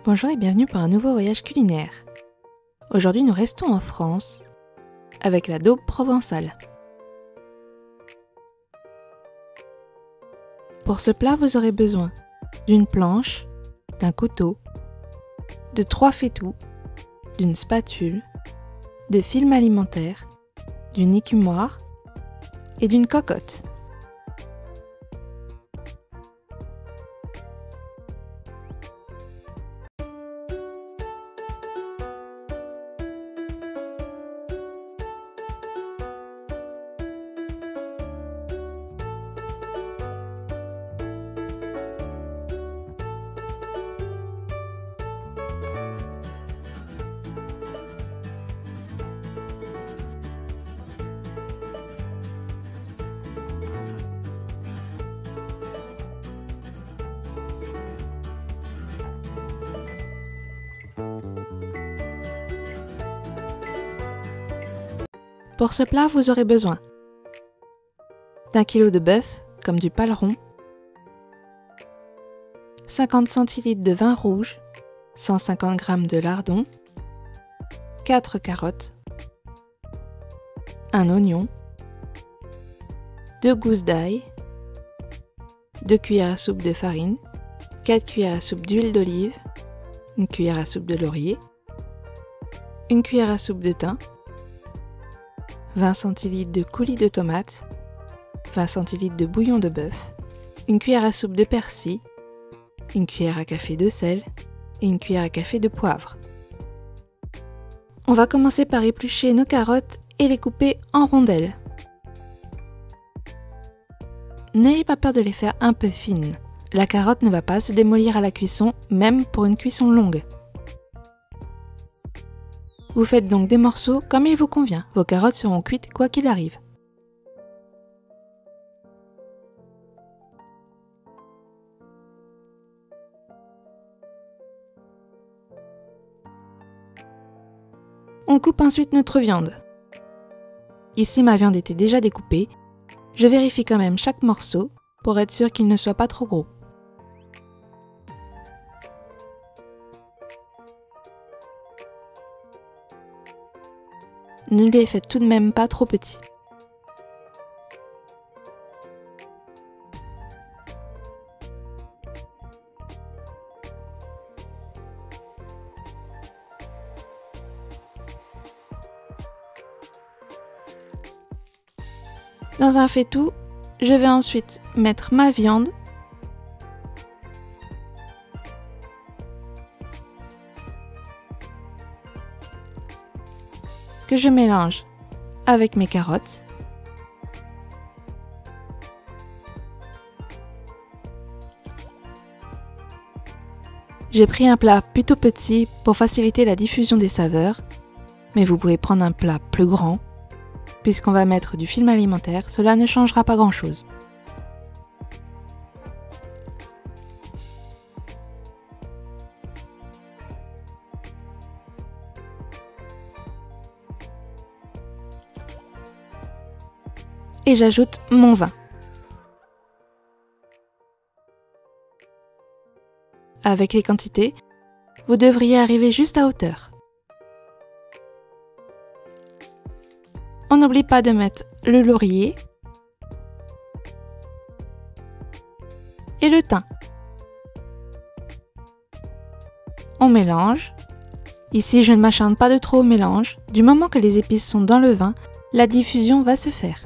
Bonjour et bienvenue pour un nouveau voyage culinaire. Aujourd'hui nous restons en France avec la daube provençale. Pour ce plat vous aurez besoin d'une planche, d'un couteau, de 3 fétous, d'une spatule, de film alimentaire, d'une écumoire et d'une cocotte. Pour ce plat, vous aurez besoin d'1 kg de bœuf, comme du paleron, 50 cl de vin rouge, 150 g de lardons, 4 carottes, un oignon, 2 gousses d'ail, 2 cuillères à soupe de farine, 4 cuillères à soupe d'huile d'olive, 1 cuillère à soupe de laurier, 1 cuillère à soupe de thym, 20 cl de coulis de tomates, 20 cl de bouillon de bœuf, 1 cuillère à soupe de persil, 1 cuillère à café de sel et 1 cuillère à café de poivre. On va commencer par éplucher nos carottes et les couper en rondelles. N'ayez pas peur de les faire un peu fines. La carotte ne va pas se démolir à la cuisson, même pour une cuisson longue. Vous faites donc des morceaux comme il vous convient. Vos carottes seront cuites quoi qu'il arrive. On coupe ensuite notre viande. Ici, ma viande était déjà découpée. Je vérifie quand même chaque morceau pour être sûr qu'il ne soit pas trop gros. Ne les faites tout de même pas trop petits. Dans un faitout, je vais ensuite mettre ma viande, que je mélange avec mes carottes. J'ai pris un plat plutôt petit pour faciliter la diffusion des saveurs, mais vous pouvez prendre un plat plus grand. Puisqu'on va mettre du film alimentaire, cela ne changera pas grand-chose. Et j'ajoute mon vin. Avec les quantités, vous devriez arriver juste à hauteur. On n'oublie pas de mettre le laurier et le thym. On mélange. Ici, je ne m'acharne pas de trop au mélange. Du moment que les épices sont dans le vin, la diffusion va se faire.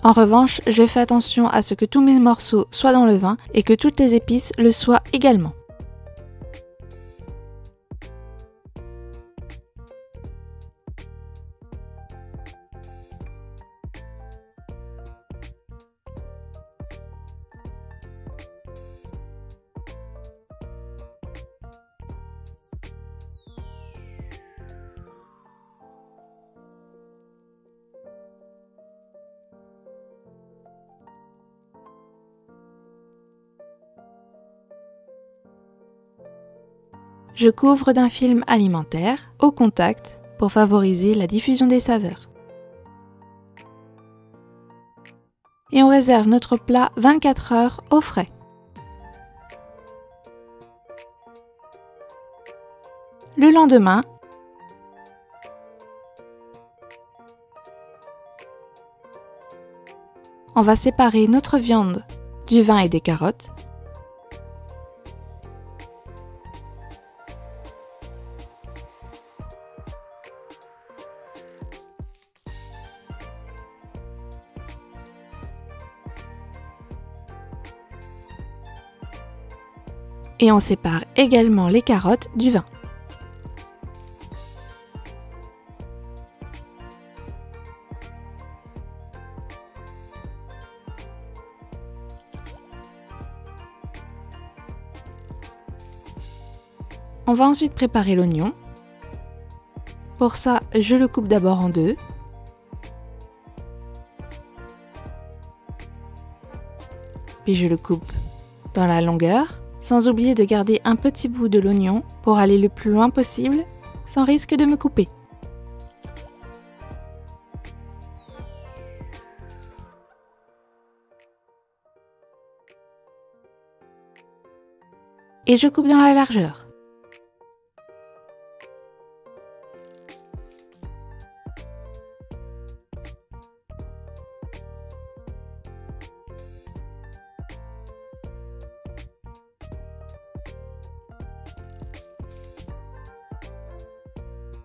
En revanche, je fais attention à ce que tous mes morceaux soient dans le vin et que toutes les épices le soient également. Je couvre d'un film alimentaire au contact pour favoriser la diffusion des saveurs. et on réserve notre plat 24 heures au frais. Le lendemain, on va séparer notre viande du vin et des carottes. Et on sépare également les carottes du vin. On va ensuite préparer l'oignon. Pour ça, je le coupe d'abord en deux. Puis je le coupe dans la longueur, sans oublier de garder un petit bout de l'oignon pour aller le plus loin possible, sans risque de me couper. Et je coupe dans la largeur.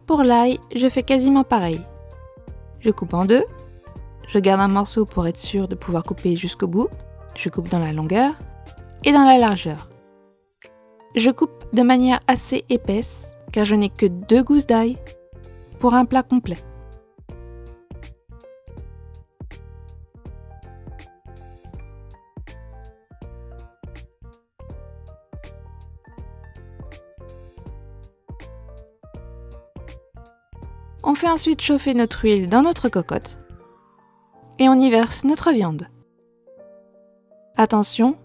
Pour l'ail, je fais quasiment pareil. Je coupe en deux, je garde un morceau pour être sûr de pouvoir couper jusqu'au bout, je coupe dans la longueur et dans la largeur. Je coupe de manière assez épaisse car je n'ai que 2 gousses d'ail pour un plat complet. On fait ensuite chauffer notre huile dans notre cocotte et on y verse notre viande. Attention,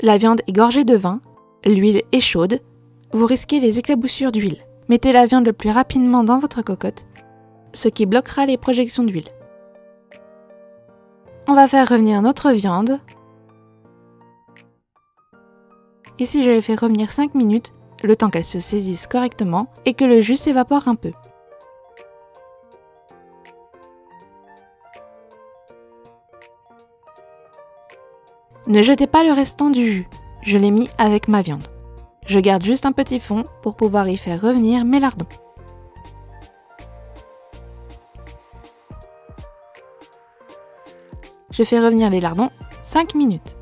la viande est gorgée de vin, l'huile est chaude, vous risquez les éclaboussures d'huile. Mettez la viande le plus rapidement dans votre cocotte, ce qui bloquera les projections d'huile. On va faire revenir notre viande. Ici, je l'ai fait revenir 5 minutes, le temps qu'elle se saisisse correctement et que le jus s'évapore un peu. Ne jetez pas le restant du jus, je l'ai mis avec ma viande. Je garde juste un petit fond pour pouvoir y faire revenir mes lardons. Je fais revenir les lardons 5 minutes.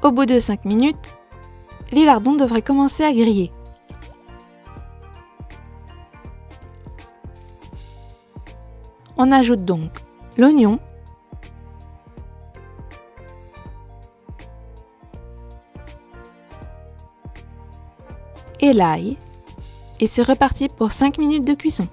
Au bout de 5 minutes, les lardons devraient commencer à griller. On ajoute donc l'oignon, et l'ail, et c'est reparti pour 5 minutes de cuisson.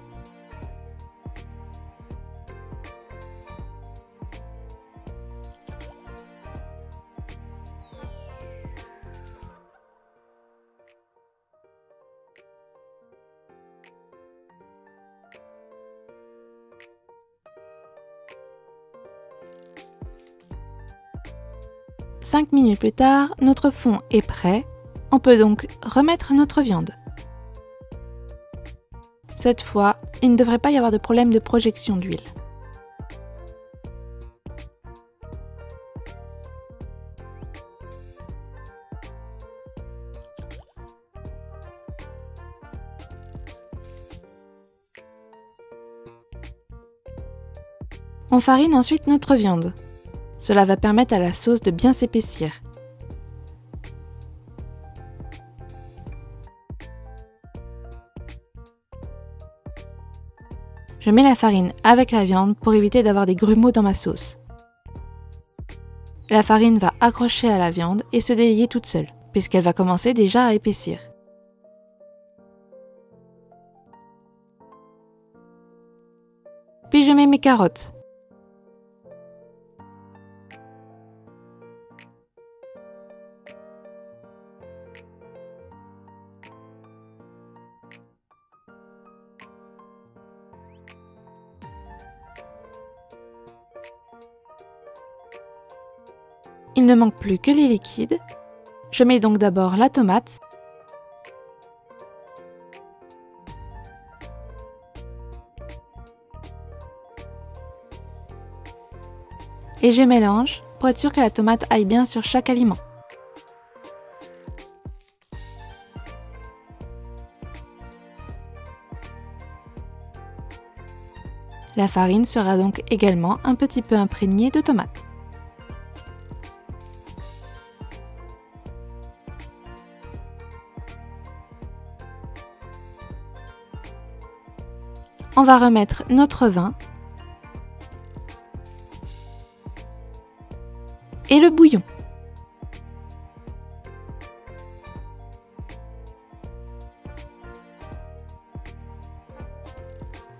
Cinq minutes plus tard, notre fond est prêt. On peut donc remettre notre viande. Cette fois, il ne devrait pas y avoir de problème de projection d'huile. On farine ensuite notre viande. Cela va permettre à la sauce de bien s'épaissir. Je mets la farine avec la viande pour éviter d'avoir des grumeaux dans ma sauce. La farine va accrocher à la viande et se délier toute seule, puisqu'elle va commencer déjà à épaissir. Puis je mets mes carottes. il ne manque plus que les liquides. Je mets donc d'abord la tomate. Et je mélange pour être sûr que la tomate aille bien sur chaque aliment. La farine sera donc également un petit peu imprégnée de tomate. On va remettre notre vin et le bouillon.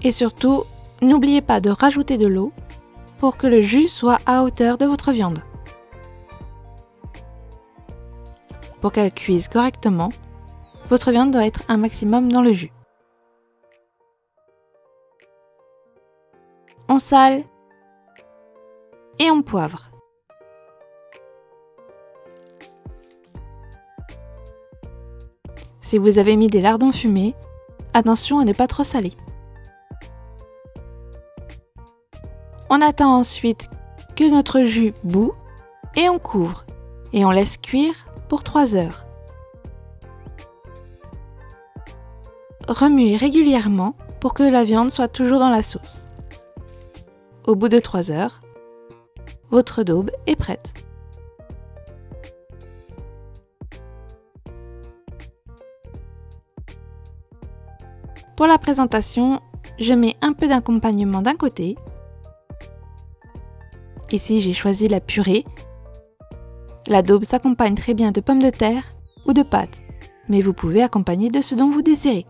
Et surtout, n'oubliez pas de rajouter de l'eau pour que le jus soit à hauteur de votre viande. Pour qu'elle cuise correctement, votre viande doit être un maximum dans le jus. On sale et on poivre. Si vous avez mis des lardons fumés, attention à ne pas trop saler. On attend ensuite que notre jus bout et on couvre et on laisse cuire pour 3 heures. Remuez régulièrement pour que la viande soit toujours dans la sauce. Au bout de 3 heures, votre daube est prête. Pour la présentation, je mets un peu d'accompagnement d'un côté. Ici, j'ai choisi la purée. La daube s'accompagne très bien de pommes de terre ou de pâtes, mais vous pouvez accompagner de ce dont vous désirez.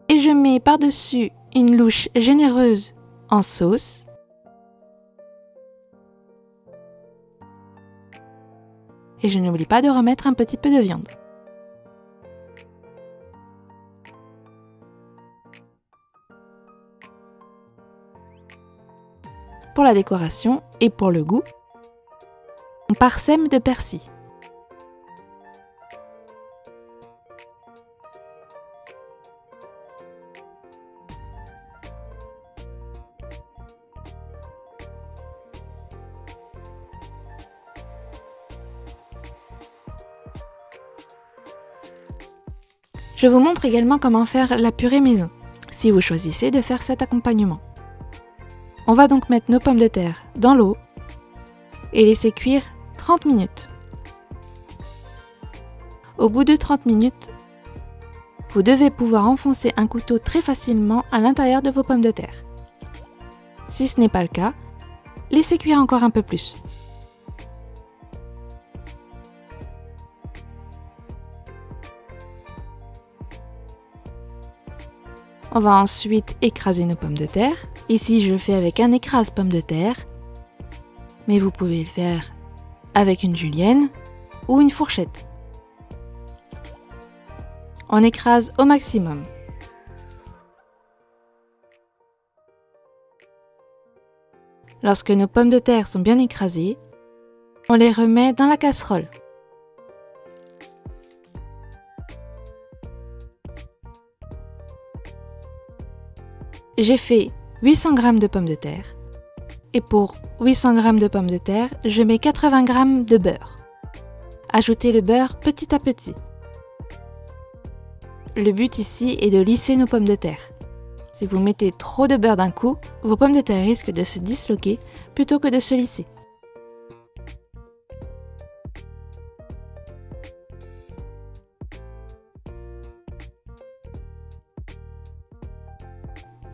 Et je mets par-dessus une louche généreuse en sauce. Et je n'oublie pas de remettre un petit peu de viande. Pour la décoration et pour le goût, on parsème de persil. Je vous montre également comment faire la purée maison, si vous choisissez de faire cet accompagnement. On va donc mettre nos pommes de terre dans l'eau et laisser cuire 30 minutes. Au bout de 30 minutes, vous devez pouvoir enfoncer un couteau très facilement à l'intérieur de vos pommes de terre. Si ce n'est pas le cas, laissez cuire encore un peu plus. On va ensuite écraser nos pommes de terre. Ici, je le fais avec un écrase pommes de terre, mais vous pouvez le faire avec une julienne ou une fourchette. On écrase au maximum. Lorsque nos pommes de terre sont bien écrasées, on les remet dans la casserole. J'ai fait 800 g de pommes de terre et pour 800 g de pommes de terre, je mets 80 g de beurre. Ajoutez le beurre petit à petit. Le but ici est de lisser nos pommes de terre. Si vous mettez trop de beurre d'un coup, vos pommes de terre risquent de se disloquer plutôt que de se lisser.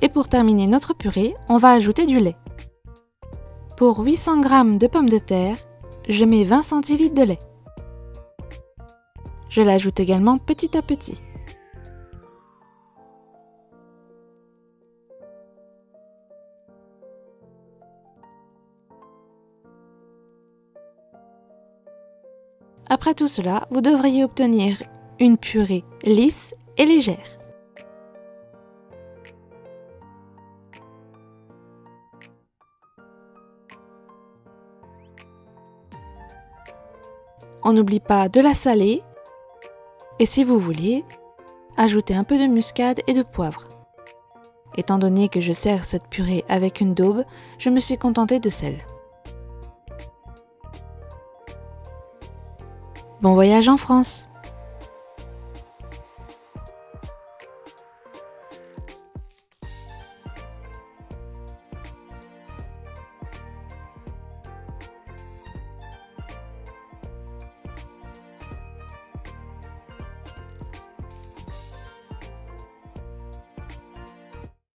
Et pour terminer notre purée, on va ajouter du lait. Pour 800 g de pommes de terre, je mets 20 cl de lait. Je l'ajoute également petit à petit. Après tout cela, vous devriez obtenir une purée lisse et légère. On n'oublie pas de la saler et si vous voulez, ajoutez un peu de muscade et de poivre. Étant donné que je sers cette purée avec une daube, je me suis contentée de sel. Bon voyage en France!